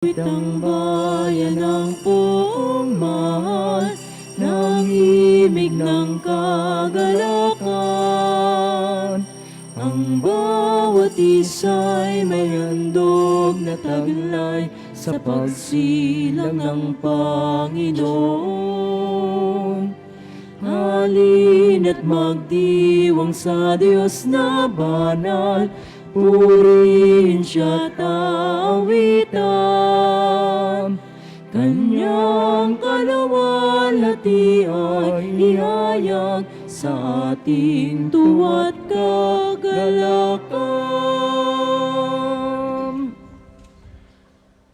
Ang bayan ng buong mahal, ng himig ng kagalakan. Ang bawat isa'y may handog na taglay sa pagsilang ng Panginoon. Halina't magdiwang sa Diyos na banal, purihin siya't awitan. Kanyang kaluwalhati ay ihayag sa ating tuwa't kagalakan.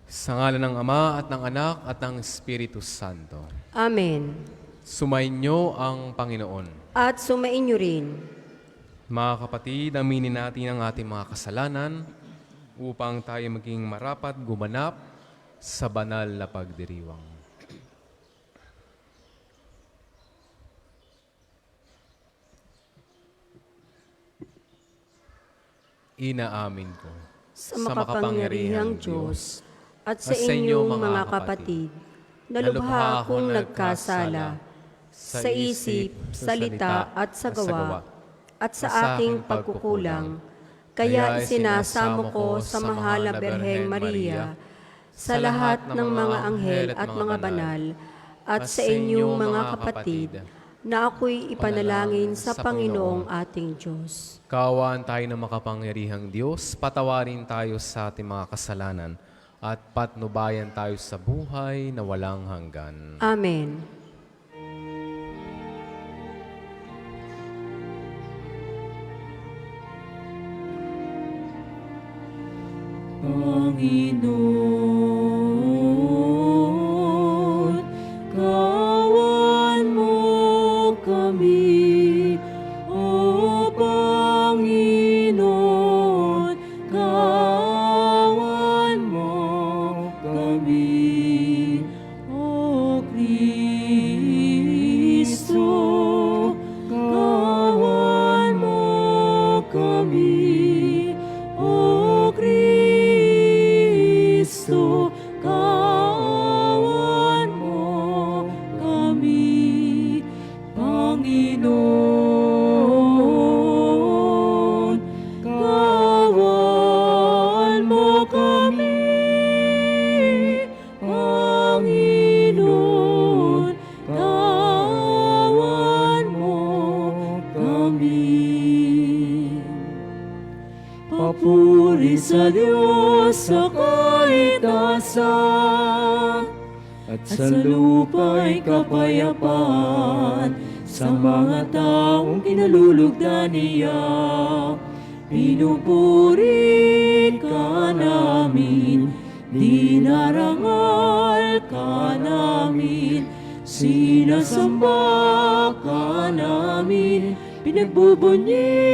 Sa ngalan ng Ama at ng Anak at ng Espiritu Santo. Amen. Sumainyo ang Panginoon. At sumainyo rin. Mga kapatid, aminin natin ang ating mga kasalanan upang tayo maging marapat gumanap sa banal na pagdiriwang. Inaamin ko Sa makapangyarihang Diyos at sa inyong mga kapatid, na lubha akong nagkasala sa isip, salita at sa gawa, at sa aking pagkukulang. Kaya isinasamo ko sa mahal na Birheng Maria, sa lahat ng mga anghel at mga banal, at sa inyong mga kapatid, na ako'y ipanalangin sa Panginoong ating Diyos. Kaawaan tayo ng makapangyarihang Diyos, patawarin tayo sa ating mga kasalanan, at patnubayan tayo sa buhay na walang hanggan. Amen. Panginoon, kawan mo kami. O Panginoon, kawan mo kami. O Kristo, kawan mo kami. O Kristo, kawan mo kami. Panginoon, kawan mo kami. Panginoon, kawan mo kami. Papuri sa Diyos sa kaitaasan, at sa lupa'y kapayapaan sa mga taong kinalulugdan niya. Pinupuri ka namin, dinarangal ka namin, sinasamba ka namin, pinagbubunyi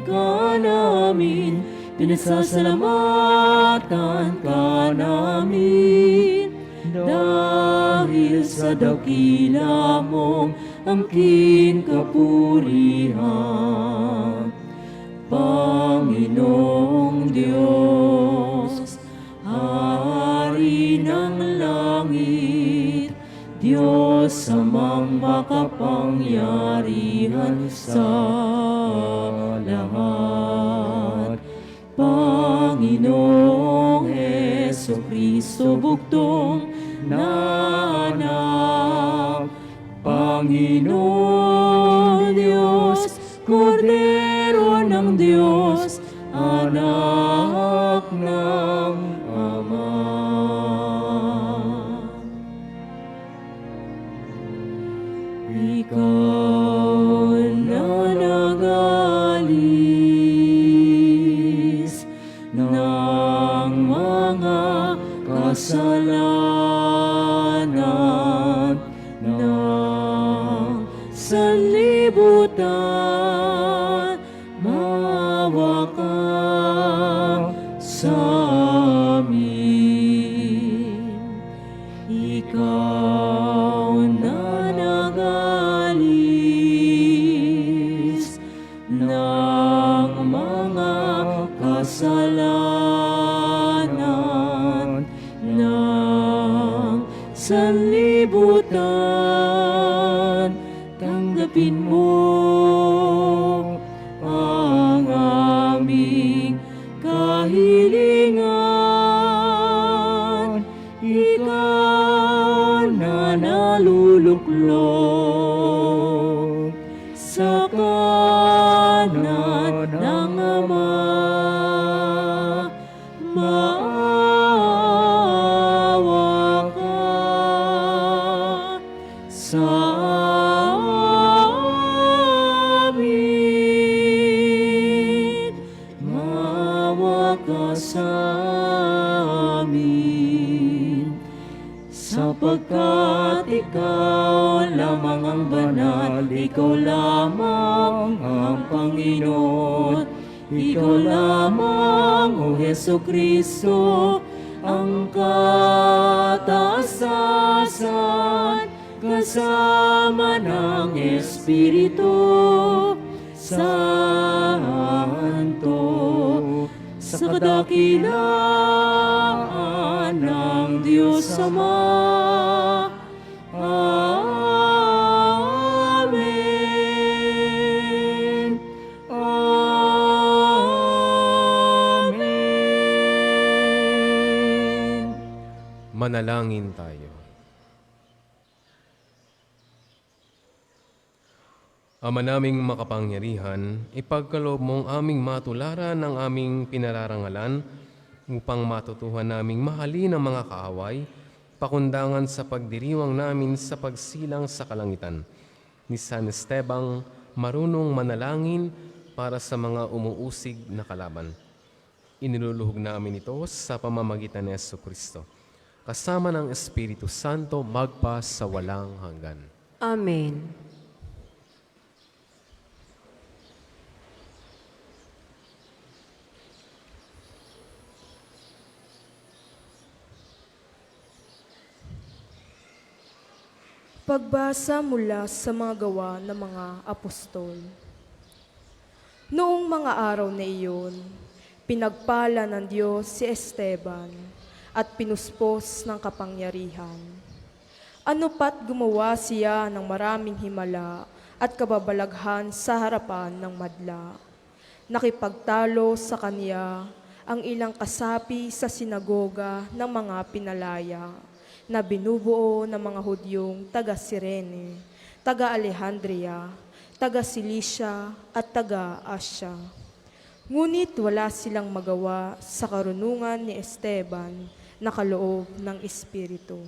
ka namin, pinasasalamatan ka namin. Dahil sa dakila mong angking kapurihan, Panginoong Diyos, Hari ng langit, Diyos amang makapangyarihan sa lahat. Panginoong Hesukristo, bugtong na anak. Panginoong Diyos, Kordero ng Diyos, anak ng Ama. Ikaw na nag-alis ng mga kasalanan ng sanlibutan, maawa ka sa amin. Ikaw na nag-alis ng mga kasalanan sanlibutan, tanggapin mo ang aming kahilingan. Ikaw na naluluklok sa kanan ng Ama, maawa ka sa amin, maawa ka sa amin, sapagkat ikaw lamang ang banal, ikaw lamang ang Panginoon, ikaw lamang, O Jesucristo, ang kataasasan, kasama ng Espiritu Santo, sa kadakilaan ng Diyos Ama. Amen. Amen. Manalangin tayo. Ama naming makapangyarihan, ipagkaloob mong aming matularan ang aming pinararangalan upang matutuhan naming mahalin ang mga kaaway, pakundangan sa pagdiriwang namin sa pagsilang sa kalangitan. Ni San Esteban, marunong manalangin para sa mga umuusig na kalaban. Iniluluhog namin ito sa pamamagitan ni Jesucristo, kasama ng Espiritu Santo magpa sa walang hanggan. Amen. Pagbasa mula sa mga gawa ng mga apostol. Noong mga araw na iyon, pinagpala ng Diyos si Esteban at pinuspos ng kapangyarihan. Ano pat gumawa siya ng maraming himala at kababalaghan sa harapan ng madla. Nakipagtalo sa kanya ang ilang kasapi sa sinagoga ng mga pinalaya na binubuo ng mga Hudyong taga-Sirene, taga-Alejandria, taga-Cilicia at taga-Asya. Ngunit wala silang magawa sa karunungan ni Esteban na kaloob ng Espiritu.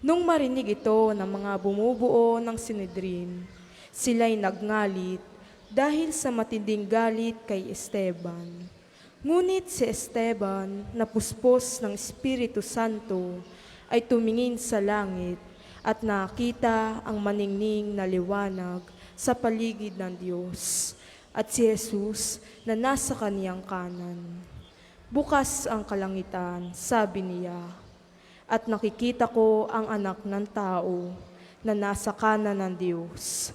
Nung marinig ito ng mga bumubuo ng Sinedrin, sila'y nagngalit dahil sa matinding galit kay Esteban. Ngunit si Esteban, napuspos ng Espiritu Santo, ay tumingin sa langit at nakita ang maningning na liwanag sa paligid ng Diyos at si Jesus na nasa kaniyang kanan. Bukas ang kalangitan, sabi niya, at nakikita ko ang anak ng tao na nasa kanan ng Diyos.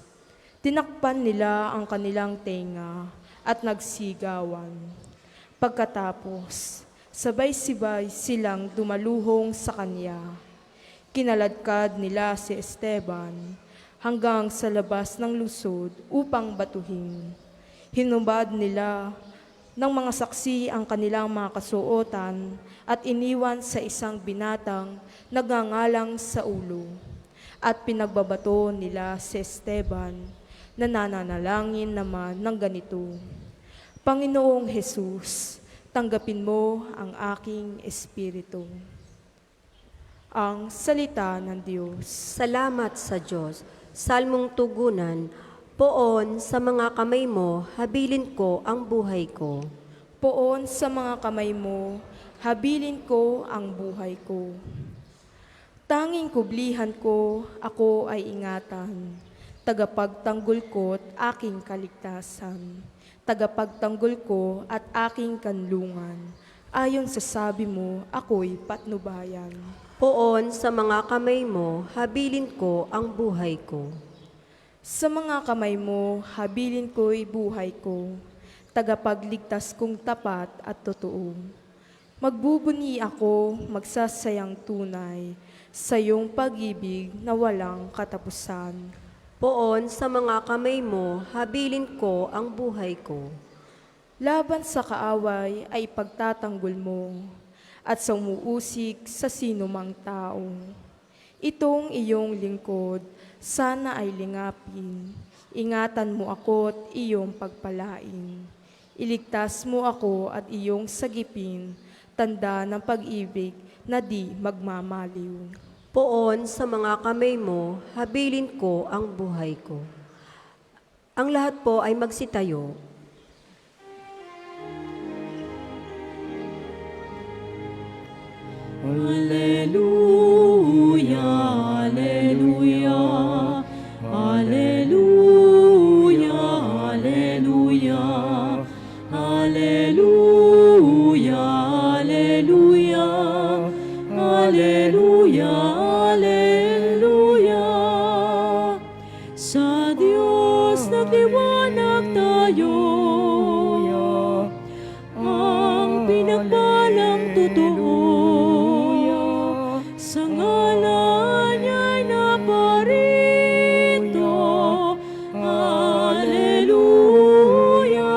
Tinakpan nila ang kanilang tenga at nagsigawan. Pagkatapos, sabay-sibay silang dumaluhong sa kanya. Kinaladkad nila si Esteban hanggang sa labas ng lungsod upang batuhin. Hinubad nila ng mga saksi ang kanilang mga kasuotan at iniwan sa isang binatang nagngangalang sa ulo. At pinagbabato nila si Esteban na nananalangin naman ng ganito, Panginoong Jesus, tanggapin mo ang aking espiritu. Ang salita ng Diyos. Salamat sa Diyos. Salmong tugunan, poon sa mga kamay mo, habilin ko ang buhay ko. Poon sa mga kamay mo, habilin ko ang buhay ko. Tanging kublihan ko, ako ay ingatan. Tagapagtanggol ko't aking kaligtasan. Tagapagtanggol ko at aking kanlungan. Ayon sa sabi mo, ako'y patnubayan. Poon sa mga kamay mo, habilin ko ang buhay ko. Sa mga kamay mo, habilin ko'y buhay ko. Tagapagligtas kong tapat at totoo. Magbubuni ako, magsasayang tunay, sa iyong pag-ibig na walang katapusan. Poon sa mga kamay mo, habilin ko ang buhay ko. Laban sa kaaway ay pagtatanggol mo, at sa umuusik sa sinumang tao. Itong iyong lingkod, sana ay lingapin. Ingatan mo ako't iyong pagpalain. Iligtas mo ako at iyong sagipin, tanda ng pag-ibig na di magmamaliw. Poon sa mga kamay mo, habilin ko ang buhay ko. Ang lahat po ay magsitayo. Alleluia, alleluia, alleluia, alleluia, alleluia, alleluia, alleluia, alleluia. Sa Diyos nagliwanag tayo, ang pinagpalang totoo. Sa ngalan niya'y naparito. Alleluia,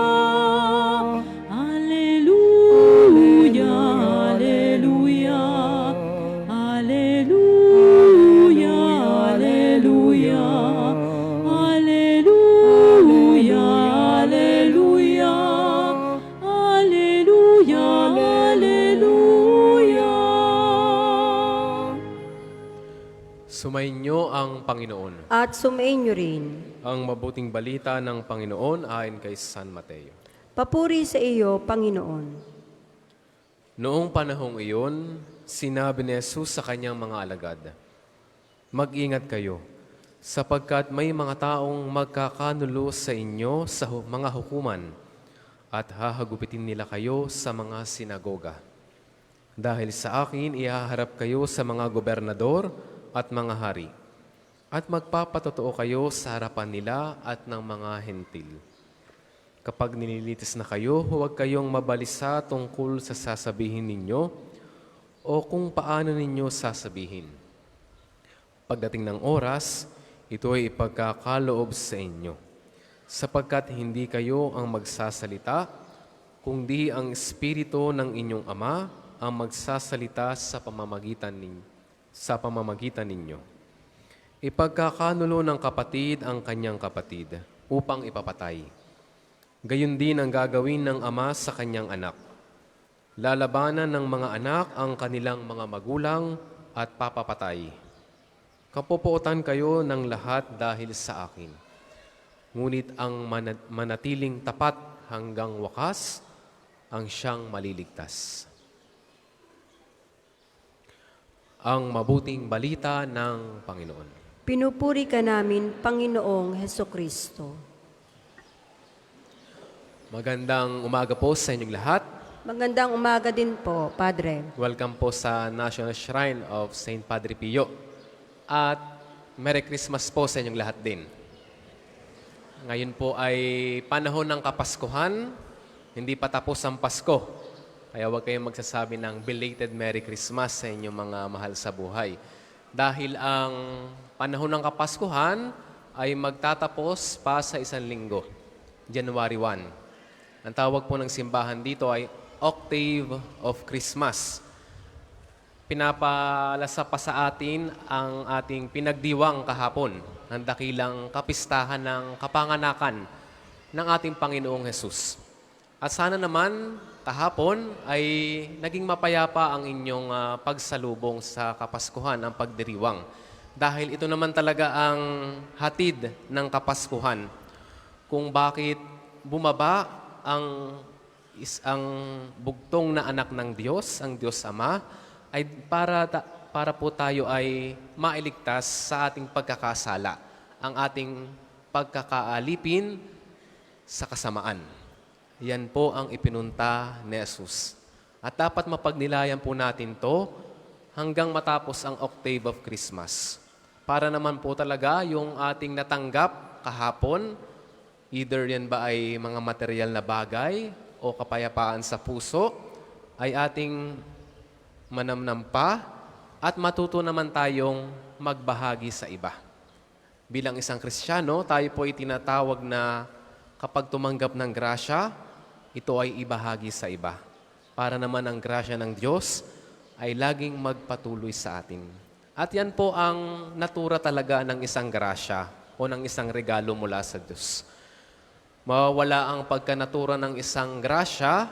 alleluia, alleluia, alleluia, alleluia, alleluia, alleluia, alleluia, alleluia. Sumainyo ang Panginoon. At sumainyo rin. Ang mabuting balita ng Panginoon ayon kay San Mateo. Papuri sa iyo, Panginoon. Noong panahong iyon, sinabi ni Jesus sa kanyang mga alagad, "Mag-ingat kayo, sapagkat may mga taong magkakanulo sa inyo sa mga hukuman at hahagupitin nila kayo sa mga sinagoga. Dahil sa akin, ihaharap kayo sa mga gobernador at mga hari, at magpapatotoo kayo sa harapan nila at ng mga hentil. Kapag nililitis na kayo, huwag kayong mabalisa tungkol sa sasabihin ninyo o kung paano ninyo sasabihin. Pagdating ng oras, ito ay ipagkakaloob sa inyo, sapagkat hindi kayo ang magsasalita, kundi ang Espiritu ng inyong Ama ang magsasalita sa pamamagitan ninyo. Ipagkakanulo ng kapatid ang kanyang kapatid upang ipapatay. Gayon din ang gagawin ng ama sa kanyang anak. Lalabanan ng mga anak ang kanilang mga magulang at papapatay. Kapopuotan kayo ng lahat dahil sa akin. Ngunit ang manatiling tapat hanggang wakas ang siyang maliligtas." Ang mabuting balita ng Panginoon. Pinupuri ka namin, Panginoong Hesukristo. Magandang umaga po sa inyong lahat. Magandang umaga din po, Padre. Welcome po sa National Shrine of St. Padre Pio. At Merry Christmas po sa inyong lahat din. Ngayon po ay panahon ng Kapaskuhan, hindi pa tapos ang Pasko. Kaya huwag kayong magsasabi ng belated Merry Christmas sa inyong mga mahal sa buhay. Dahil ang panahon ng Kapaskuhan ay magtatapos pa sa 1 linggo, January 1. Ang tawag po ng simbahan dito ay Octave of Christmas. Pinapalasa pa sa atin ang ating pinagdiwang kahapon, ang dakilang kapistahan ng kapanganakan ng ating Panginoong Hesus. At sana naman kahapon ay naging mapayapa ang inyong pagsalubong sa Kapaskuhan, ang pagdiriwang. Dahil ito naman talaga ang hatid ng Kapaskuhan. Kung bakit bumaba ang bugtong na anak ng Diyos, ang Diyos Ama, ay para po tayo ay mailigtas sa ating pagkakasala, ang ating pagkakaalipin sa kasamaan. Yan po ang ipinunta ni Jesus. At dapat mapagnilayan po natin to hanggang matapos ang Octave of Christmas. Para naman po talaga yung ating natanggap kahapon, either yan ba ay mga material na bagay o kapayapaan sa puso, ay ating manamnam pa at matuto naman tayong magbahagi sa iba. Bilang isang Kristiyano, tayo po ay tinatawag na kapag tumanggap ng grasya, ito ay ibahagi sa iba. Para naman ang grasya ng Diyos ay laging magpatuloy sa atin. At yan po ang natura talaga ng isang grasya o ng isang regalo mula sa Diyos. Mawawala ang pagkanatura ng isang grasya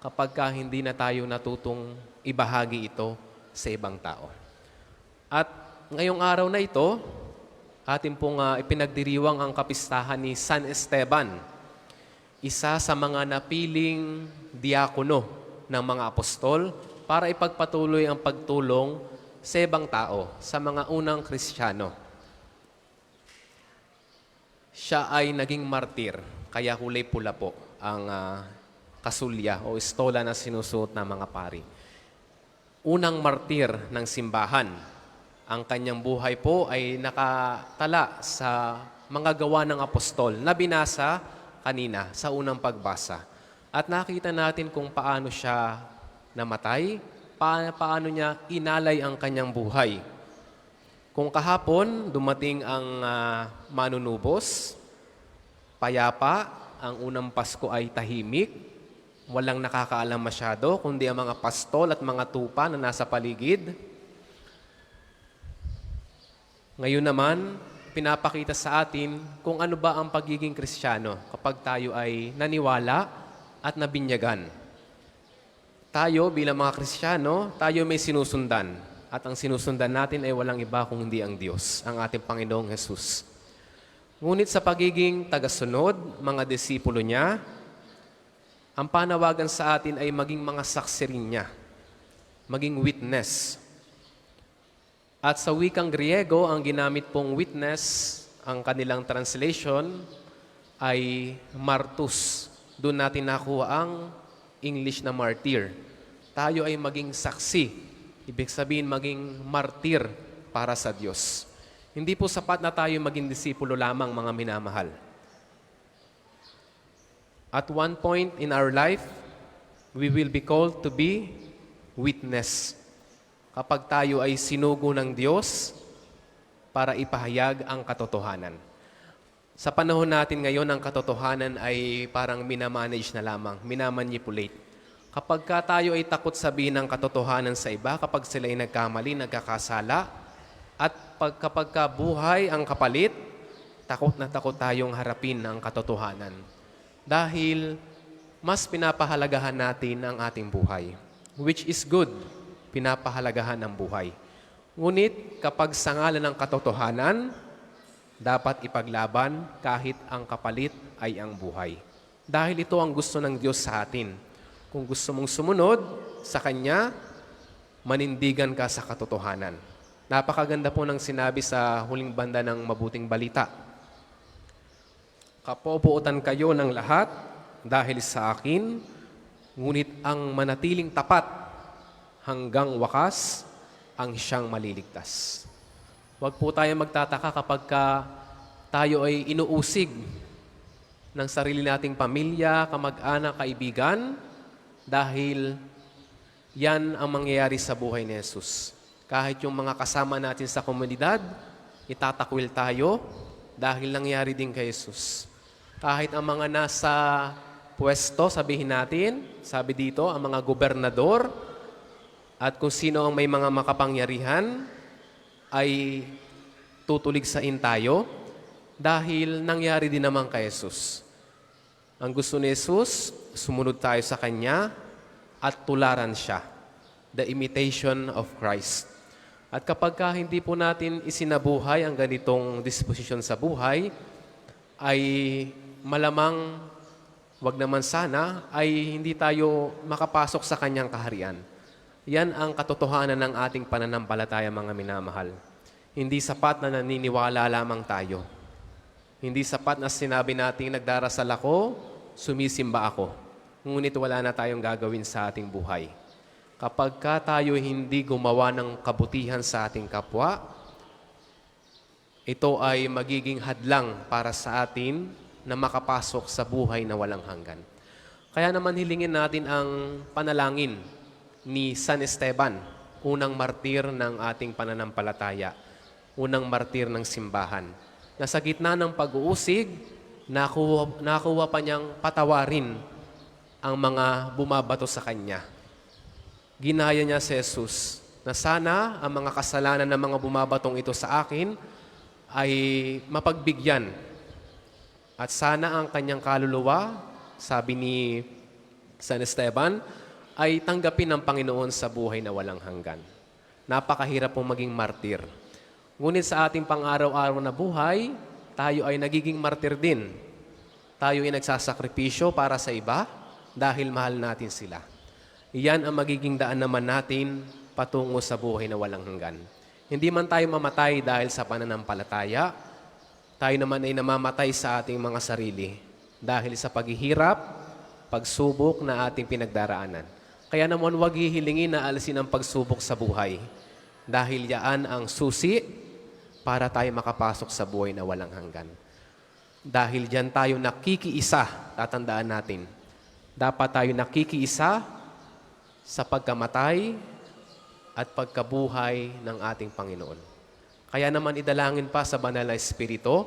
kapag hindi na tayo natutong ibahagi ito sa ibang tao. At ngayong araw na ito, atin pong ipinagdiriwang ang kapistahan ni San Esteban, isa sa mga napiling diakono ng mga apostol para ipagpatuloy ang pagtulong sa ibang tao, sa mga unang Kristiyano. Siya ay naging martir, kaya kulay pula po ang kasulya o estola na sinusuot ng mga pari. Unang martir ng simbahan. Ang kanyang buhay po ay nakatala sa mga gawa ng apostol na binasa kanina sa unang pagbasa. At nakita natin kung paano siya namatay, paano niya inalay ang kanyang buhay. Kung kahapon dumating ang manunubos, payapa, ang unang Pasko ay tahimik, walang nakakaalam masyado, kundi ang mga pastol at mga tupa na nasa paligid. Ngayon naman, pinapakita sa atin kung ano ba ang pagiging Kristiyano kapag tayo ay naniwala at nabinyagan. Tayo bilang mga Kristiyano, tayo may sinusundan. At ang sinusundan natin ay walang iba kung hindi ang Diyos, ang ating Panginoong Jesus. Ngunit sa pagiging tagasunod, mga disipulo niya, ang panawagan sa atin ay maging mga saksi rin niya, maging witness. At sa wikang Griego, ang ginamit pong witness, ang kanilang translation, ay martus. Doon natin nakuha ang English na martyr. Tayo ay maging saksi. Ibig sabihin, maging martir para sa Diyos. Hindi po sapat na tayo maging disipulo lamang, mga minamahal. At one point in our life, we will be called to be witness. Kapag tayo ay sinugo ng Diyos para ipahayag ang katotohanan. Sa panahon natin ngayon, ang katotohanan ay parang minamanage na lamang, minamanipulate. Kapag tayo ay takot sabihin ng katotohanan sa iba, kapag sila ay nagkamali, nagkakasala, at kapag buhay ang kapalit, takot na takot tayong harapin ang katotohanan. Dahil mas pinapahalagahan natin ang ating buhay, which is good, pinapahalagahan ang buhay. Ngunit kapag sa ngalan ng katotohanan, dapat ipaglaban kahit ang kapalit ay ang buhay. Dahil ito ang gusto ng Diyos sa atin. Kung gusto mong sumunod sa Kanya, manindigan ka sa katotohanan. Napakaganda po ng sinabi sa huling banda ng Mabuting Balita. Kapopuotan kayo ng lahat dahil sa akin, ngunit ang manatiling tapat hanggang wakas ang siyang maliligtas. Huwag po tayo magtataka kapag tayo ay inuusig ng sarili nating pamilya, kamag-anak, kaibigan, dahil yan ang mangyayari sa buhay ni Jesus. Kahit yung mga kasama natin sa komunidad, itatakwil tayo dahil nangyari din kay Jesus. Kahit ang mga nasa pwesto, sabihin natin, sabi dito, ang mga gobernador, at kung sino ang may mga makapangyarihan, ay tutuligsain tayo dahil nangyari din naman kay Jesus. Ang gusto ni Jesus, sumunod tayo sa Kanya at tularan siya. The imitation of Christ. At kapag hindi po natin isinabuhay ang ganitong disposisyon sa buhay, ay malamang, wag naman sana, ay hindi tayo makapasok sa Kanyang kaharian. Yan ang katotohanan ng ating pananampalataya, mga minamahal. Hindi sapat na naniniwala lamang tayo. Hindi sapat na sinabi natin, nagdarasal ako, sumisimba ako. Ngunit wala na tayong gagawin sa ating buhay. Kapag tayo hindi gumawa ng kabutihan sa ating kapwa, ito ay magiging hadlang para sa atin na makapasok sa buhay na walang hanggan. Kaya naman hilingin natin ang panalangin ni San Esteban, unang martir ng ating pananampalataya, unang martir ng simbahan, na sa gitna ng pag-uusig, nakuha pa niyang patawarin ang mga bumabato sa kanya. Ginaya niya si Jesus na sana ang mga kasalanan ng mga bumabatong ito sa akin ay mapagbigyan. At sana ang kanyang kaluluwa, sabi ni San Esteban, ay tanggapin ng Panginoon sa buhay na walang hanggan. Napakahirap pong maging martir. Ngunit sa ating pang-araw-araw na buhay, tayo ay nagiging martir din. Tayo ay nagsasakripisyo para sa iba dahil mahal natin sila. Iyan ang magiging daan naman natin patungo sa buhay na walang hanggan. Hindi man tayo mamatay dahil sa pananampalataya, tayo naman ay namamatay sa ating mga sarili dahil sa paghihirap, pagsubok na ating pinagdaraanan. Kaya naman huwag hihilingin na alisin ang pagsubok sa buhay dahil yaan ang susi para tayo makapasok sa buhay na walang hanggan. Dahil diyan tayo nakikiisa, tatandaan natin, dapat tayo nakikiisa sa pagkamatay at pagkabuhay ng ating Panginoon. Kaya naman idalangin pa sa Banal na Espiritu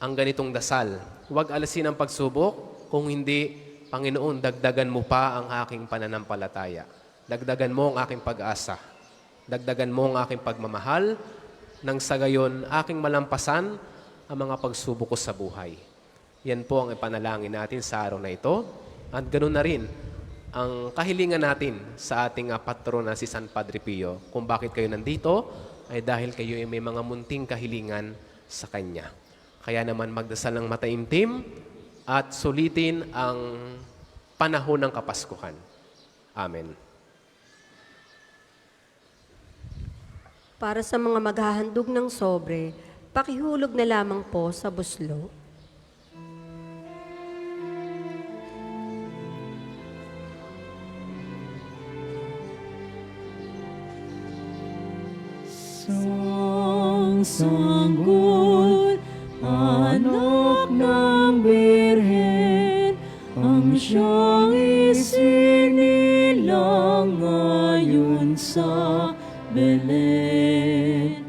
ang ganitong dasal. Huwag alasin ang pagsubok, kung hindi, Panginoon, dagdagan mo pa ang aking pananampalataya. Dagdagan mo ang aking pag-asa. Dagdagan mo ang aking pagmamahal, nang sa gayon aking malampasan ang mga pagsubok ko sa buhay. Yan po ang ipanalangin natin sa araw na ito. At ganoon na rin ang kahilingan natin sa ating patron na si San Padre Pio. Kung bakit kayo nandito, ay dahil kayo ay may mga munting kahilingan sa Kanya. Kaya naman magdasal ng mataimtim at sulitin ang panahon ng Kapaskuhan. Amen. Para sa mga maghahandog ng sobre, pakihulog na lamang po sa buslo. Sanggol, anak ng Birhen, ang siyang isinilang ngayon sa Belen.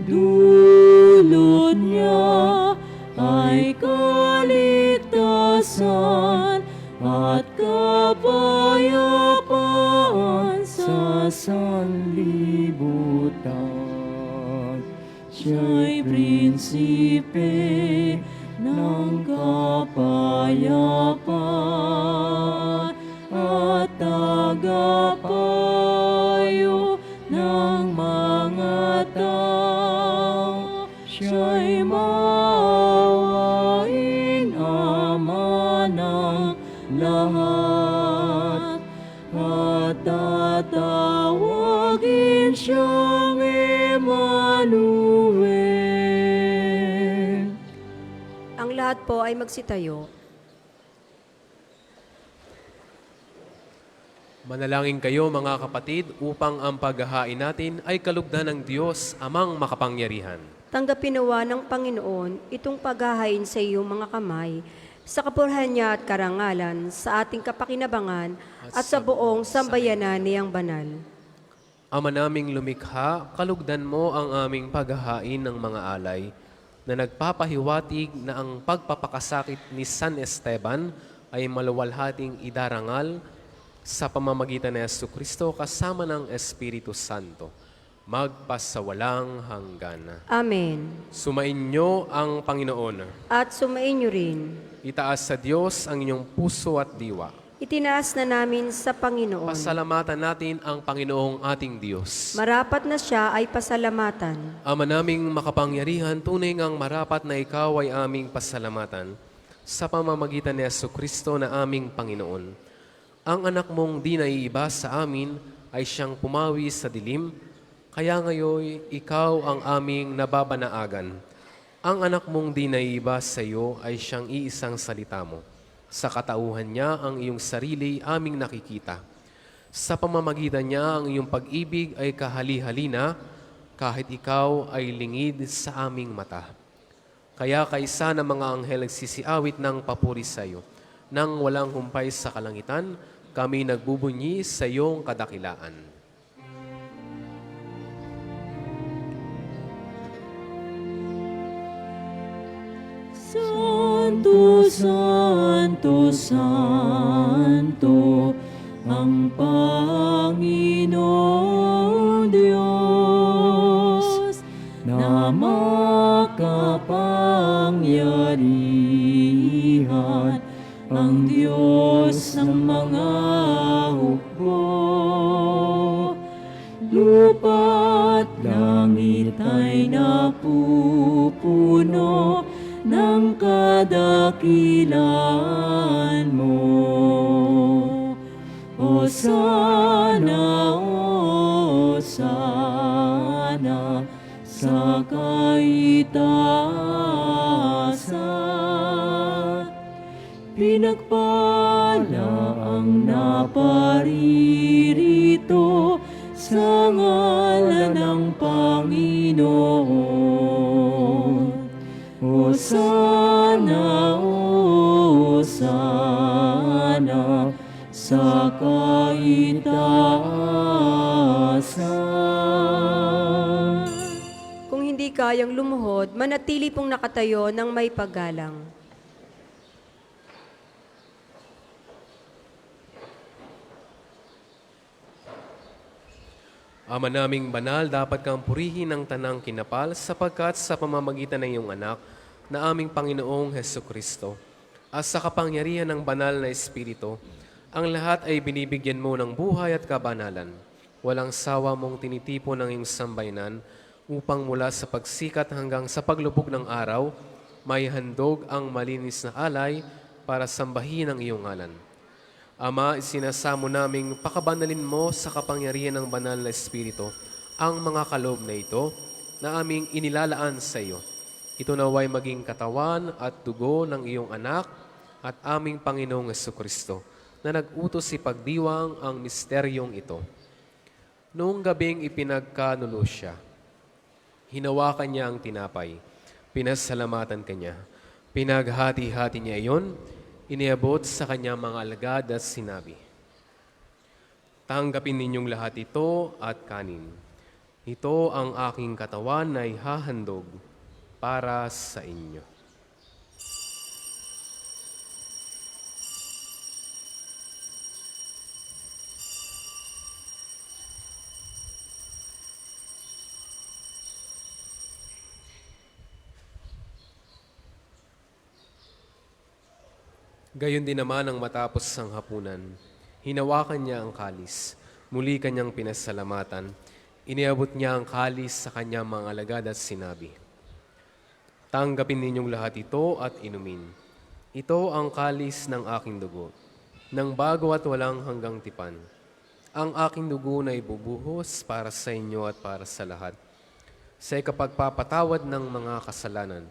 Dulot niya ay kaligtasan at kapayapaan sa sanlibutan. Siya'y prinsipe ng kapayapaan at tagapayo ng mga tao. Siya'y maawain Ama ng lahat at tatawagin siyang Emmanuel. Ang lahat po ay magsitayo. Manalangin kayo mga kapatid upang ang paghahain natin ay kalugdan ng Diyos amang makapangyarihan. Tanggapin nawa ng Panginoon itong paghahain sa iyong mga kamay, sa kapurihan niya at karangalan, sa ating kapakinabangan at sa buong sambayanan niyang banal. Ama naming lumikha, kalugdan mo ang aming paghahain ng mga alay na nagpapahiwatig na ang pagpapakasakit ni San Esteban ay maluwalhating idarangal sa pamamagitan ni Jesucristo kasama ng Espiritu Santo, magpasawalang hanggan. Amen. Sumainyo ang Panginoon. At sumainyo rin. Itaas sa Diyos ang inyong puso at diwa. Itinaas na namin sa Panginoon. Pasalamatan natin ang Panginoong ating Diyos. Marapat na siya ay pasalamatan. Ama naming makapangyarihan, tunay ngang marapat na ikaw ay aming pasalamatan sa pamamagitan ni Jesucristo na aming Panginoon. Ang anak mong di naiiba sa amin ay siyang pumawi sa dilim, kaya ngayon ikaw ang aming nababanaagan. Ang anak mong di naiiba sa iyo ay siyang iisang salita mo. Sa katauhan niya ang iyong sarili aming nakikita. Sa pamamagitan niya ang iyong pag-ibig ay kahali-halina, kahit ikaw ay lingid sa aming mata. Kaya kaisa ng mga anghel nagsisiawit ng papuri sa iyo, nang walang humpay sa kalangitan, kami nagbubunyi sa iyong kadakilaan. Santo, Santo, Santo, ang Panginoong Diyos, na makapangyarihan, ang Diyos ng mga hukbo. Lupa't langit ay napupuno ng kadakilaan mo. Hosana, Hosana, sa kaitaasan. Pinagpala ang naparirito sa ngalan ng Panginoon. Hosana, Hosana, sa kaitaasan. Kung hindi kayang lumuhod, manatili pong nakatayo ng may paggalang. Ama naming banal, dapat kang purihin ng tanang kinapal sapagkat sa pamamagitan ng iyong anak na aming Panginoong Hesukristo at sa kapangyarihan ng banal na Espiritu, ang lahat ay binibigyan mo ng buhay at kabanalan. Walang sawa mong tinitipon ng iyong sambayanan upang mula sa pagsikat hanggang sa paglubog ng araw, may handog ang malinis na alay para sambahin ang iyong ngalan. Ama, isinasamo naming pakabanalin mo sa kapangyarihan ng banal na Espiritu ang mga kaloob na ito na aming inilalaan sa iyo. Ito naway maging katawan at dugo ng iyong anak at aming Panginoong Hesukristo na nag-utos si pagdiwang ang misteryong ito. Noong gabing ipinagkanulo siya, hinawakan niya ang tinapay, pinasalamatan kanya, pinaghati-hati niya iyon, iniabot sa kanyang mga alagad at sinabi, "Tanggapin ninyong lahat ito at kanin. Ito ang aking katawan na ihahandog para sa inyo." Gayon din naman ang matapos ang hapunan. Hinawakan niya ang kalis. Muli kanyang pinasalamatan. Iniabot niya ang kalis sa kanyang mga alagad at sinabi, "Tanggapin ninyong lahat ito at inumin. Ito ang kalis ng aking dugo, ng bago at walang hanggang tipan. Ang aking dugo na ibubuhos para sa inyo at para sa lahat. Sa ikapagpapatawad ng mga kasalanan,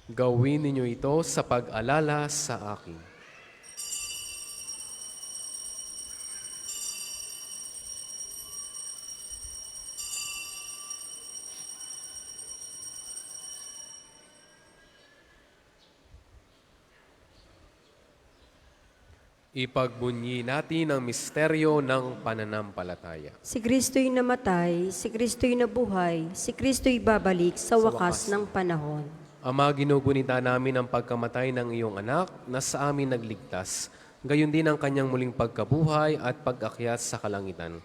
gawin ninyo ito sa pag-alala sa akin." Ipagbunyi natin ang misteryo ng pananampalataya. Si Kristo'y namatay, si Kristo'y nabuhay, si Kristo'y babalik sa wakas ng panahon. Ama, ginugunita namin ang pagkamatay ng iyong anak na sa amin nagligtas, gayon din ang kanyang muling pagkabuhay at pag-akyat sa kalangitan.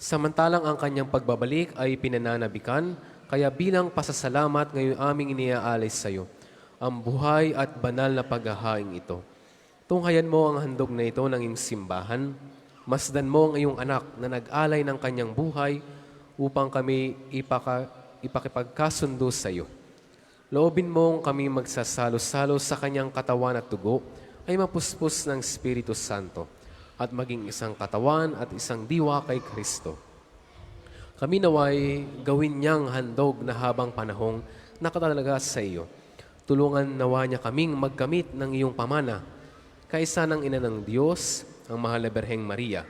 Samantalang ang kanyang pagbabalik ay pinananabikan, kaya bilang pasasalamat ngayon aming iniaalay sa iyo ang buhay at banal na paghahaing ito. Tunghayan mo ang handog na ito ng iyong simbahan, masdan mo ang iyong anak na nag-alay ng kanyang buhay upang kami ipakipagkasundo sa iyo. Loobin mong kami magsasalo-salo sa kanyang katawan at dugo ay mapuspos ng Espiritu Santo at maging isang katawan at isang diwa kay Kristo. Kami naway gawin niyang handog na habang panahong nakatalaga sa iyo. Tulungan nawa niya kaming magkamit ng iyong pamana, kaisa ng Ina ng Diyos, ang Mahal na Birheng Maria,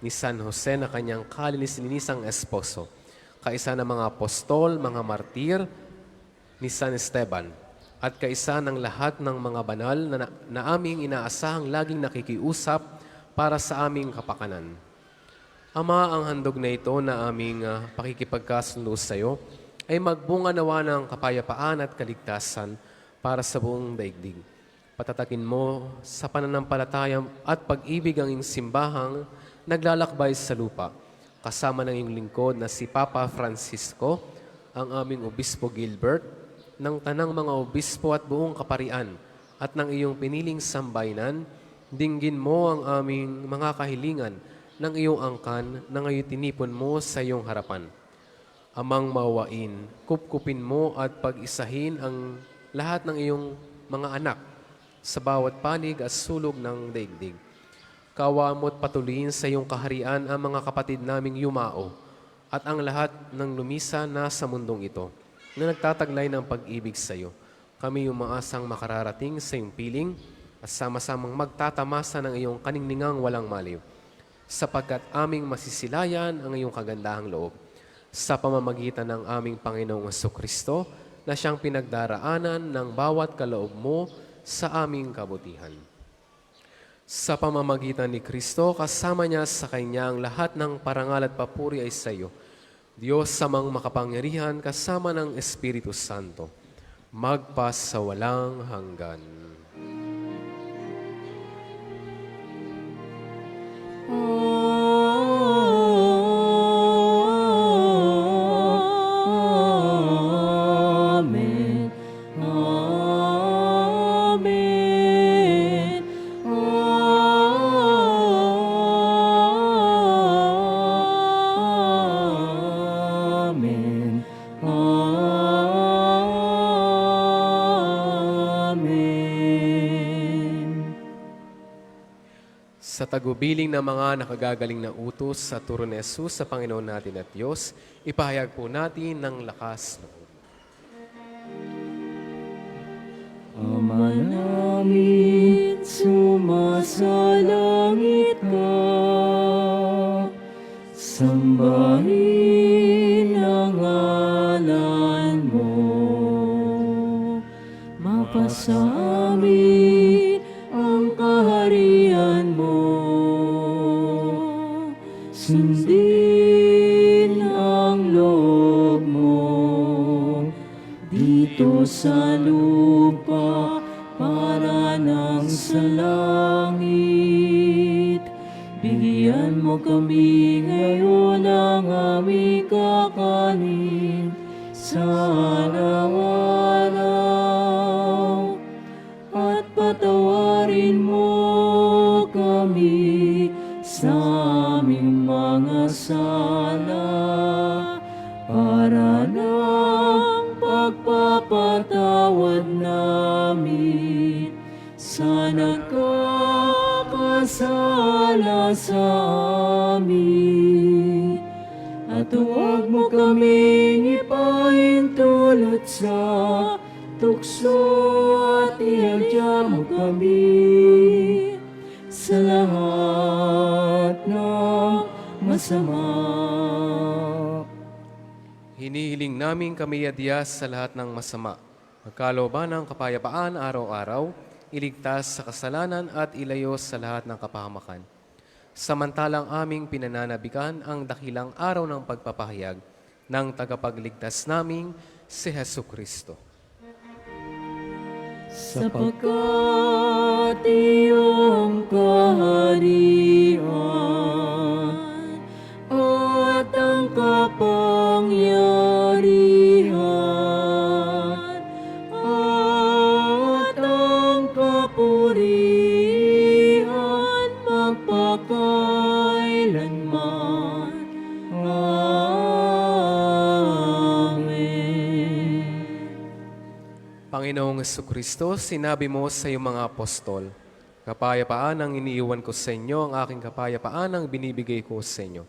ni San Jose na kanyang kalinis-linisang esposo, kaisa ng mga apostol, mga martir, ni San Esteban, at kaisa ng lahat ng mga banal na aming inaasahang laging nakikiusap para sa aming kapakanan. Ama, ang handog na ito na aming pakikipagkasundo sa iyo ay magbunga nawa ng kapayapaan at kaligtasan para sa buong daigdig. Patatakin mo sa pananampalataya at pag-ibig ang iyong simbahang naglalakbay sa lupa, kasama ng iyong lingkod na si Papa Francisco, ang aming Obispo Gilbert, ng tanang mga obispo at buong kaparian, at ng iyong piniling sambayanan. Dinggin mo ang aming mga kahilingan ng iyong angkan na ngayon tinipon mo sa iyong harapan. Amang maawain, kupkupin mo at pag-isahin ang lahat ng iyong mga anak sa bawat panig at sulog ng daigdig. Kawa mo't patuloyin sa iyong kaharian ang mga kapatid naming yumao at ang lahat ng lumisa na sa mundong ito na nagtataglay ng pag-ibig sa iyo. Kami umaasang makararating sa iyong piling at sama-samang magtatamasa ng iyong kaningningang walang maliw, sapagkat aming masisilayan ang iyong kagandahang loob sa pamamagitan ng aming Panginoong Jesucristo na siyang pinagdaraanan ng bawat kaloob mo sa aming kabutihan. Sa pamamagitan ni Kristo, kasama niya sa Kanya ang lahat ng parangal at papuri ay sa iyo, Diyos samang makapangyarihan kasama ng Espiritu Santo, magpas sa walang hanggan. Amen. Amen. Amen. Amen. Sa tagubiling ng mga nakagagaling na utos sa turo ni Jesus sa Panginoon natin at Diyos, ipahayag po natin ng lakas ng loob. Ama namin, sumasalangit ka, sambahin ang ngalan mo, mapasa amin ang kaharian mo, sundin ang loob mo dito sa lupa para nang sa langit. Bigyan mo kami ngayon ng aming kakanin sa araw-araw, at patawarin mo kami sa aming mga sala para ng pagpapatawad namin sa nagkakasala sa amin. At huwag mo kaming ipahintulot sa tukso, at iadya mo kami sa lahat ng masama. Hinihiling namin kami adiyas sa lahat ng masama, magkalooban ng kapayapaan araw-araw, iligtas sa kasalanan at ilayo sa lahat ng kapahamakan. Samantalang aming pinananabikan ang dakilang araw ng pagpapahayag ng tagapagligtas naming si Jesucristo. Sapagkat iyong kaharian at ang kapangyarihan at ang kapurihan magpakailanman. Amen. Panginoong Jesucristo, sinabi mo sa iyong mga apostol, kapayapaan ang iniiwan ko sa inyo, ang aking kapayapaan ang binibigay ko sa inyo.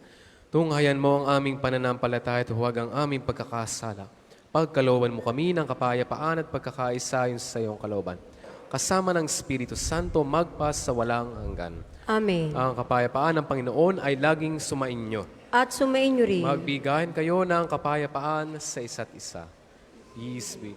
Tunghayan mo ang aming pananampalataya at huwag ang aming pagkakasala. Pagkalooban mo kami ng kapayapaan at pagkakaisa sa iyong kalooban. Kasama ng Espiritu Santo, magpas sa walang hanggan. Amen. Ang kapayapaan ng Panginoon ay laging sumainyo. At sumainyo rin. Magbigayan kayo ng kapayapaan sa isa't isa. Peace be.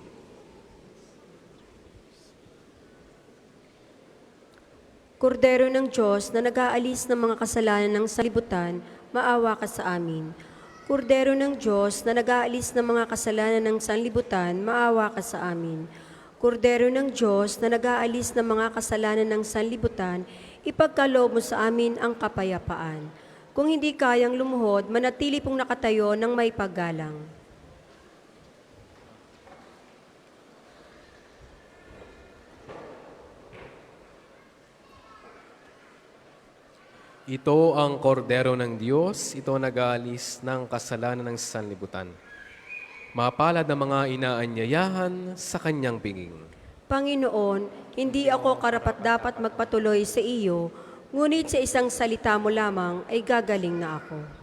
Kordero ng Diyos na nag-aalis ng mga kasalanan ng sanlibutan, maawa ka sa amin. Kordero ng Diyos na nag-aalis ng mga kasalanan ng sanlibutan, maawa ka sa amin. Kordero ng Diyos na nag-aalis ng mga kasalanan ng sanlibutan, ipagkaloob mo sa amin ang kapayapaan. Kung hindi kayang lumuhod, manatili pong nakatayo ng may paggalang. Ito ang kordero ng Diyos, ito nag-aalis ng kasalanan ng sanlibutan. Mapalad ang mga inaanyayahan sa kanyang pinging. Panginoon, hindi ako karapat-dapat magpatuloy sa iyo, ngunit sa isang salita mo lamang ay gagaling na ako.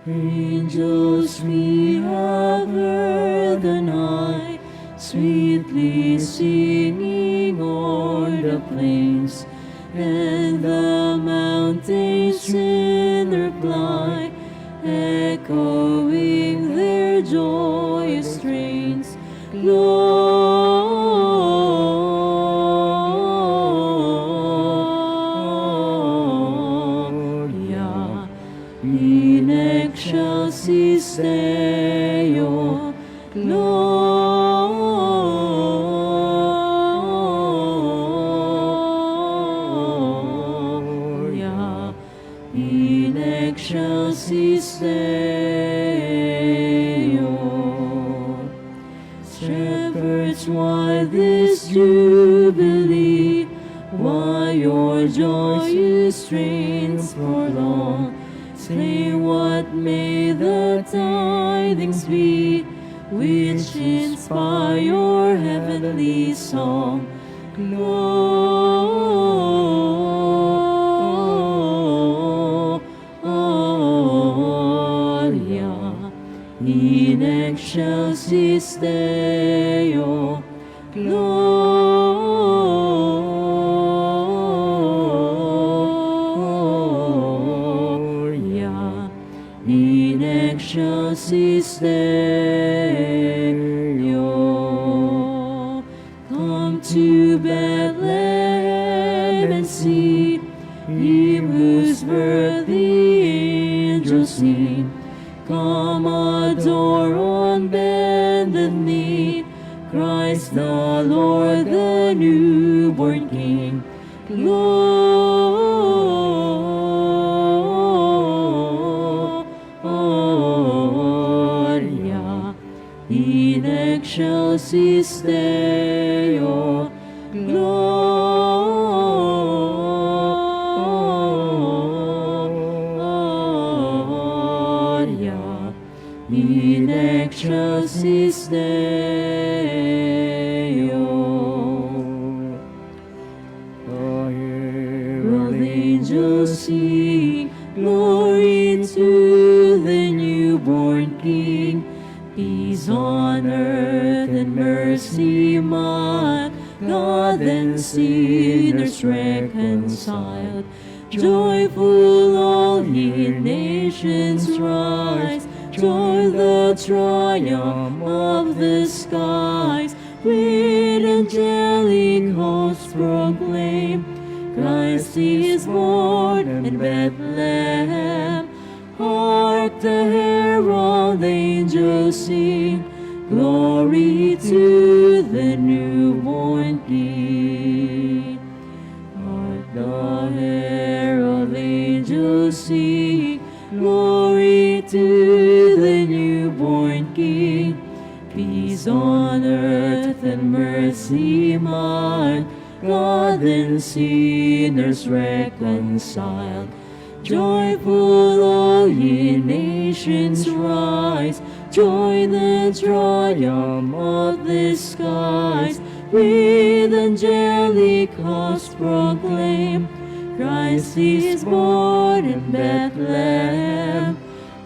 Angels we have heard the night, sweetly singing o'er the plains, and the mountains in reply, echoing their joyous strains. Gloria in excelsis Deo, Gloria in excelsis Deo. Shepherds, why this jubilee? Why your joyous strains prolong? Say, what may the tidings be which inspire your heavenly song? Gloria in excelsis Deo, Gloria in excelsis Deo. Come to Bethlehem and see Him whose birth the angels sing. Come adore on bended knee Christ the Lord, the newborn King. Gloria in excelsis Deo, Gloria in excelsis Deo. The herald angels sing, glory to the newborn King. Peace on earth and mercy mild, God and sinners reconciled. Joyful all ye nations rise, joy the triumph of the skies. With angelic hosts proclaim, Christ is born in Bethlehem. Hark the herald angels sing, glory to the newborn King. Hark the herald angels sing, glory to the newborn King. Peace on earth and mercy mild, God and sinners reconciled. Joyful all ye nations rise, join the triumph of the skies. With angelic hosts proclaim, Christ is born in Bethlehem.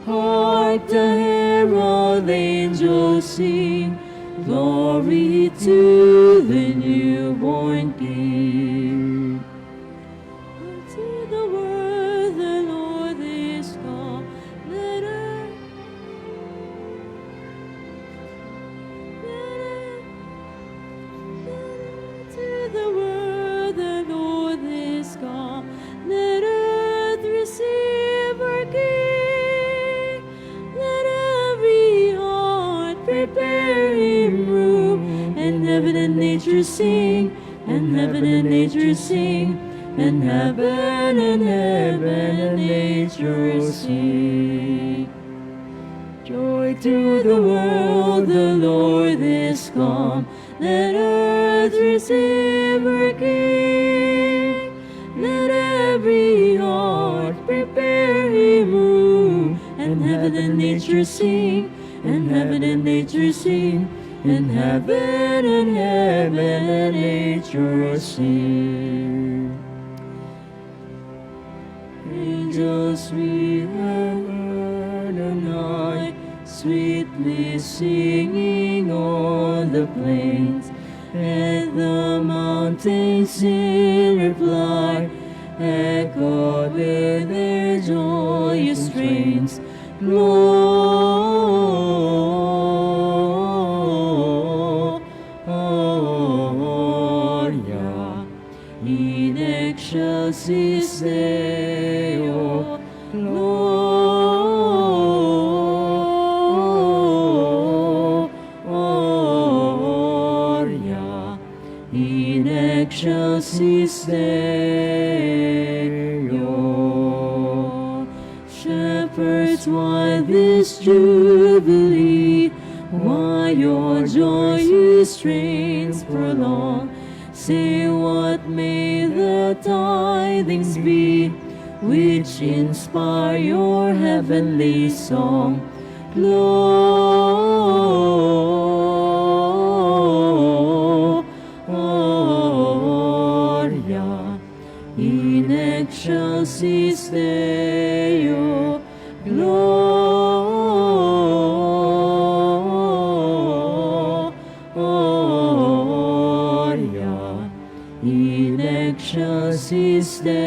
Hark the herald angels sing, glory to the newborn King. To the world the Lord is come, let earth, to the world the Lord is come, let earth receive our King. Let every heart prepare him room, and heaven and nature sing, and heaven and nature sing, and heaven and nature sing. Joy to the world, the Lord is come. Let earth receive her King. Let every heart prepare him room, and heaven and nature sing, and heaven and nature sing, and heaven and nature sing. Angels we heard on high, sweetly singing on the plains, and the mountains in reply echoed with their joyous strains. Gloria in excelsis Deo. Gloria in excelsis Deo. Shepherds, why this jubilee? Why your joyous strains prolong? Say, what may the tidings be which inspire your heavenly song? Gloria in excelsis Deo. Gloria in excelsis Deo.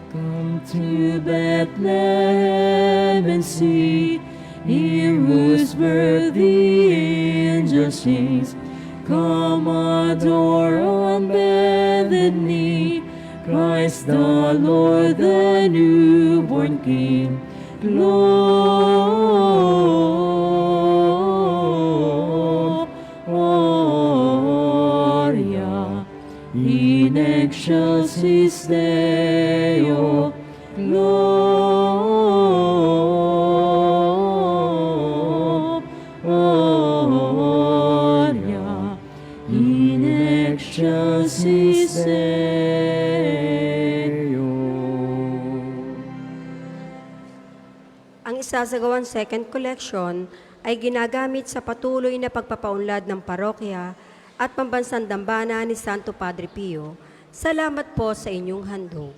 Come to Bethlehem and see, here whose birth the angel sings. Come adore on bended knee, Christ the Lord, the newborn King. Gloria in excelsis Deo. Gloria in excelsis Deo. Ang isasagawang second collection ay ginagamit sa patuloy na pagpapaunlad ng parokya at pambansang dambana ni Santo Padre Pio. Salamat po sa inyong handog.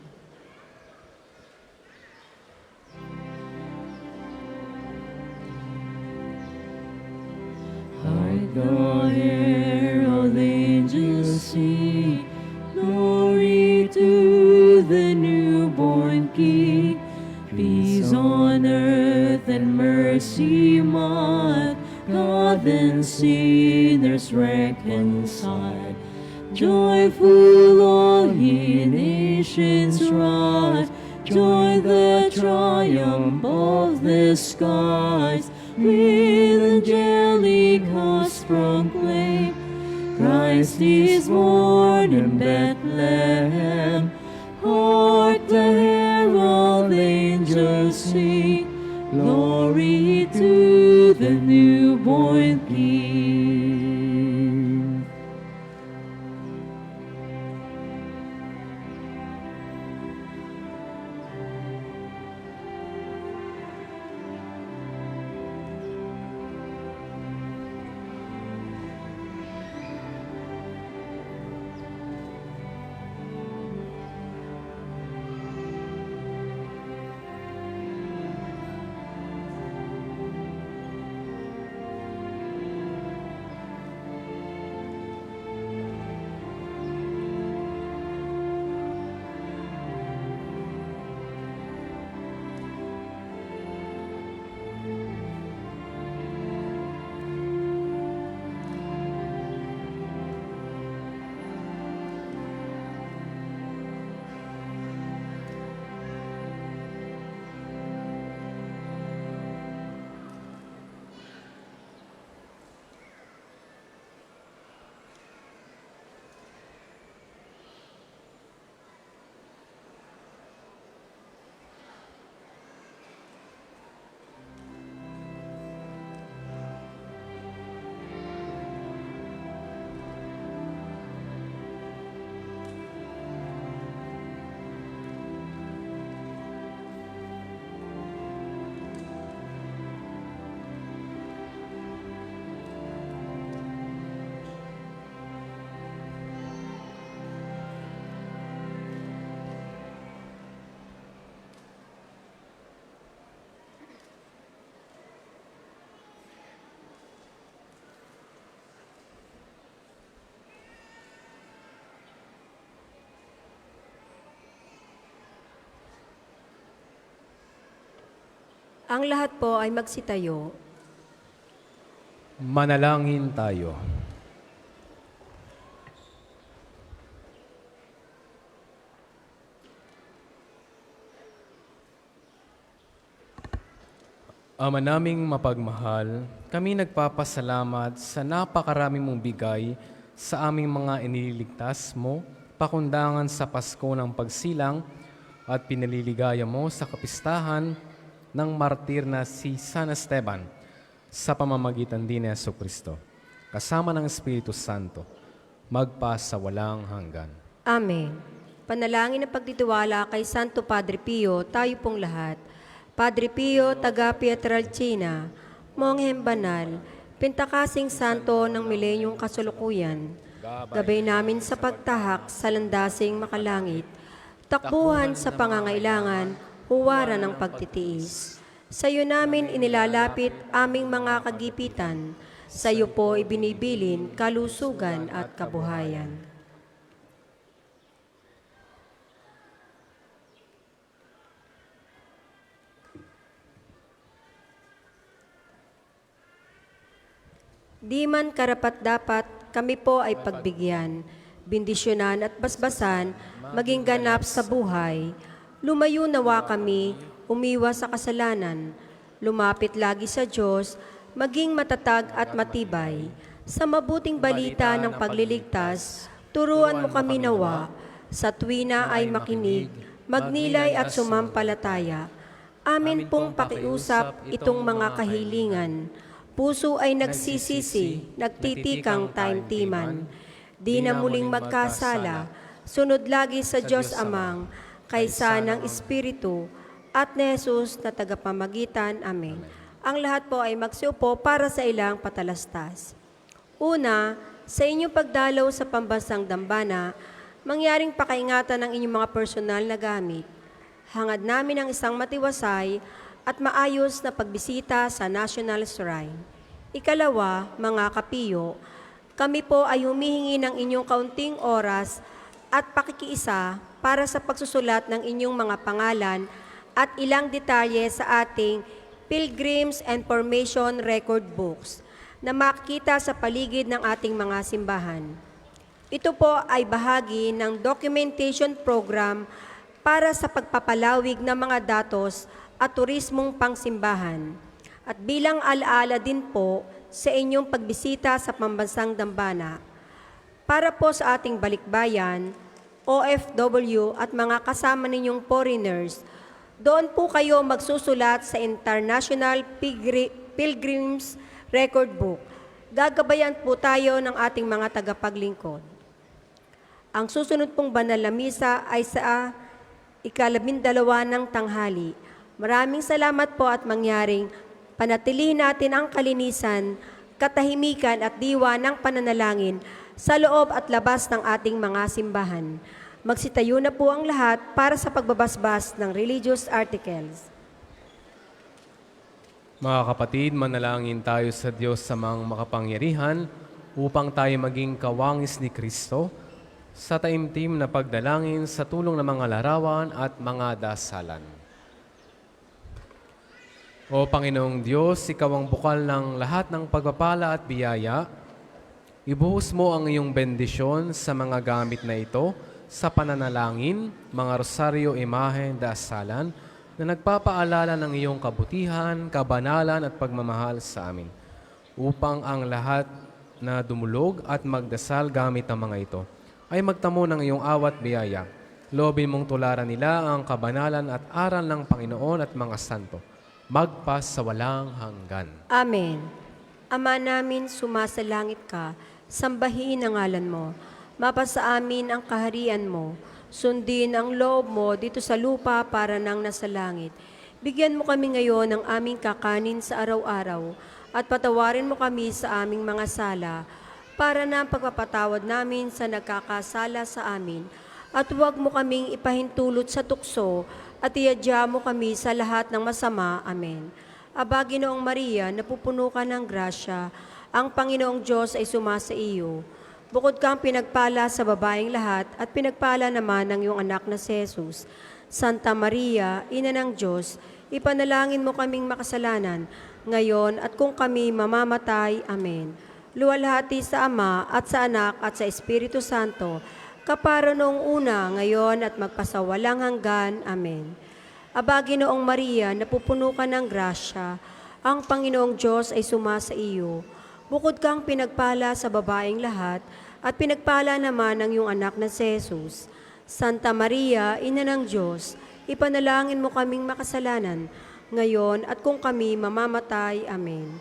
Hark the herald angels sing, glory to the newborn King. Peace on earth and mercy mild, God and sinners reconciled. Joyful all ye nations rise, join the triumph of the skies. With angelic hosts proclaim, Christ is born in Bethlehem. Hark the herald angels sing, glory to the newborn King. Ang lahat po ay magsitayo. Manalangin tayo. Ama naming mapagmahal, kami nagpapasalamat sa napakarami mong bigay sa aming mga iniligtas mo, pakundangan sa Pasko ng pagsilang at pinaliligaya mo sa kapistahan ng martir na si San Esteban sa pamamagitan din ni Jesucristo, kasama ng Espiritu Santo, magpa sa walang hanggan. Amen. Panalangin ng pagtitiwala kay Santo Padre Pio, tayo pong lahat. Padre Pio, taga Pietrelcina, Monghem Banal, Pintakasing Santo ng Milenyong Kasulukuyan, gabay namin sa pagtahak sa landasing makalangit, takbuhan sa pangangailangan, huwaran ng pagtitiis. Sa iyo namin inilalapit aming mga kagipitan, sa iyo po ibinibilin kalusugan at kabuhayan. Di man karapat-dapat, kami po ay pagbigyan, bendisyonan at basbasan, maging ganap sa buhay. Lumayo nawa kami, umiwas sa kasalanan, lumapit lagi sa Diyos, maging matatag at matibay. Sa mabuting balita ng pagliligtas, turuan mo kami nawa, sa tuwina ay makinig, magnilay at sumampalataya. Amin pong pakiusap itong mga kahilingan. Puso ay nagsisisi, nagtitikang taimtiman. Di na muling magkasala, sunod lagi sa Diyos Amang, kaysa ng Espiritu, at ni Jesus na tagapamagitan. Amen. Ang lahat po ay magsiupo para sa ilang patalastas. Una, sa inyong pagdalaw sa pambansang dambana, mangyaring pakaingatan ng inyong mga personal na gamit. Hangad namin ang isang matiwasay at maayos na pagbisita sa National Shrine. Ikalawa, mga kapiyo, kami po ay humihingi ng inyong kaunting oras at pakikiisa para sa pagsusulat ng inyong mga pangalan at ilang detalye sa ating Pilgrims Information Record Books na makikita sa paligid ng ating mga simbahan. Ito po ay bahagi ng documentation program para sa pagpapalawig ng mga datos at turismong pangsimbahan. At bilang alaala din po sa inyong pagbisita sa pambansang dambana, para po sa ating balikbayan, OFW at mga kasama ninyong foreigners, doon po kayo magsusulat sa International Pilgrims Record Book. Gagabayan po tayo ng ating mga tagapaglingkod. Ang susunod pong banal na misa ay sa 12 ng tanghali. Maraming salamat po at mangyaring panatilihin natin ang kalinisan, katahimikan at diwa ng pananalangin sa loob at labas ng ating mga simbahan. Magsitayo na po ang lahat para sa pagbabasbas ng religious articles. Mga kapatid, manalangin tayo sa Diyos sa mga makapangyarihan upang tayo maging kawangis ni Kristo sa taimtim na pagdalangin sa tulong ng mga larawan at mga dasalan. O Panginoong Diyos, Ikaw ang bukal ng lahat ng pagpapala at biyaya. Ibuhos mo ang iyong bendisyon sa mga gamit na ito sa pananalangin, mga rosaryo, imahe, dasalan, na nagpapaalala ng iyong kabutihan, kabanalan at pagmamahal sa amin, upang ang lahat na dumulog at magdasal gamit ang mga ito ay magtamo ng iyong awat biyaya. Loobin mong tularan nila ang kabanalan at aral ng Panginoon at mga santo, magpas sa walang hanggan. Amen. Ama namin, sumasalangit ka, sambahin ang ngalan mo. Mapasa amin ang kaharian mo. Sundin ang loob mo dito sa lupa para nang nasa langit. Bigyan mo kami ngayon ng aming kakanin sa araw-araw at patawarin mo kami sa aming mga sala para na ang pagpapatawad namin sa nagkakasala sa amin. At huwag mo kaming ipahintulot sa tukso at iadya mo kami sa lahat ng masama. Amen. Aba, Ginoong Maria, napupuno ka ng grasya, ang Panginoong Diyos ay sumasa iyo. Bukod kang pinagpala sa babaeng lahat at pinagpala naman ng iyong anak na si Jesus. Santa Maria, Ina ng Diyos, ipanalangin mo kaming makasalanan, ngayon at kung kami mamamatay. Amen. Luwalhati sa Ama at sa Anak at sa Espiritu Santo, kapara noong una, ngayon at magpasawalang hanggan. Amen. Aba, Ginoong Maria, napupuno ka ng grasya, ang Panginoong Diyos ay sumasa iyo. Bukod kang pinagpala sa babaeng lahat, at pinagpala naman ang iyong anak na si Jesus. Santa Maria, Ina ng Diyos, ipanalangin mo kaming makasalanan, ngayon at kung kami mamamatay. Amen.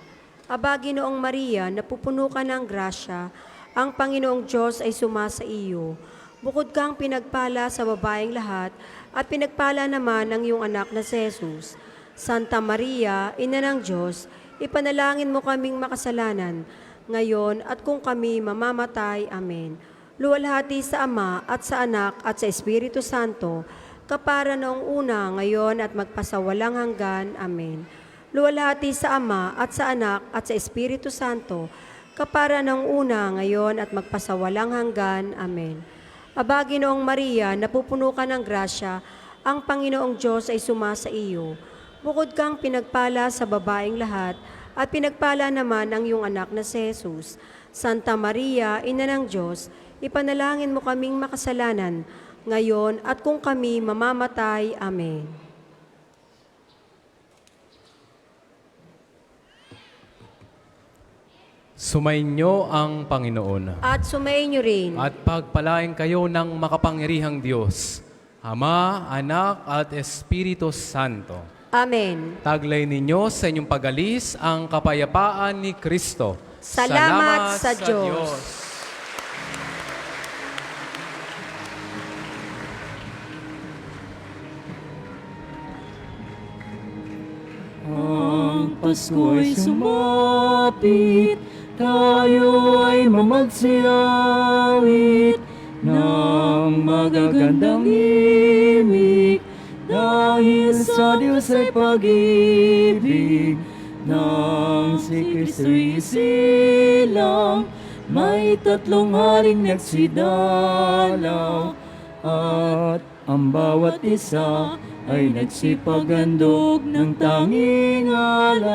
Aba, Ginoong Maria, napupuno ka ng grasya, ang Panginoong Diyos ay sumasa iyo. Bukod kang pinagpala sa babaeng lahat, at pinagpala naman ang iyong anak na si Jesus. Santa Maria, Ina ng Diyos, ipanalangin mo kaming makasalanan, ngayon at kung kami mamamatay. Amen. Luwalhati sa Ama at sa Anak at sa Espiritu Santo, kapara noong una, ngayon at magpasawalang hanggan. Amen. Luwalhati sa Ama at sa Anak at sa Espiritu Santo, kapara noong una, ngayon at magpasawalang hanggan. Amen. Aba, Ginoong Maria, napupuno ka ng grasya, ang Panginoong Diyos ay sumasa iyo. Bukod kang pinagpala sa babaeng lahat, at pinagpala naman ang iyong anak na si Jesus. Santa Maria, Ina ng Diyos, ipanalangin mo kaming makasalanan, ngayon at kung kami mamamatay. Amen. Sumainyo ang Panginoon. At sumainyo rin. At pagpalain kayo ng makapangyarihang Diyos, Ama, Anak, at Espiritu Santo. Amen. Taglay ninyo sa inyong pag-alis ang kapayapaan ni Kristo. Salamat sa Diyos. Ang Pasko'y sumapit, tayo ay mamagsiyawit ng magagandang himig, dahil sa Diyos ay pag-ibig, nang si Kristo'y isilang, may tatlong haring nagsidalaw, at ang bawat isa ay nagsipaghandog ng tanging alay.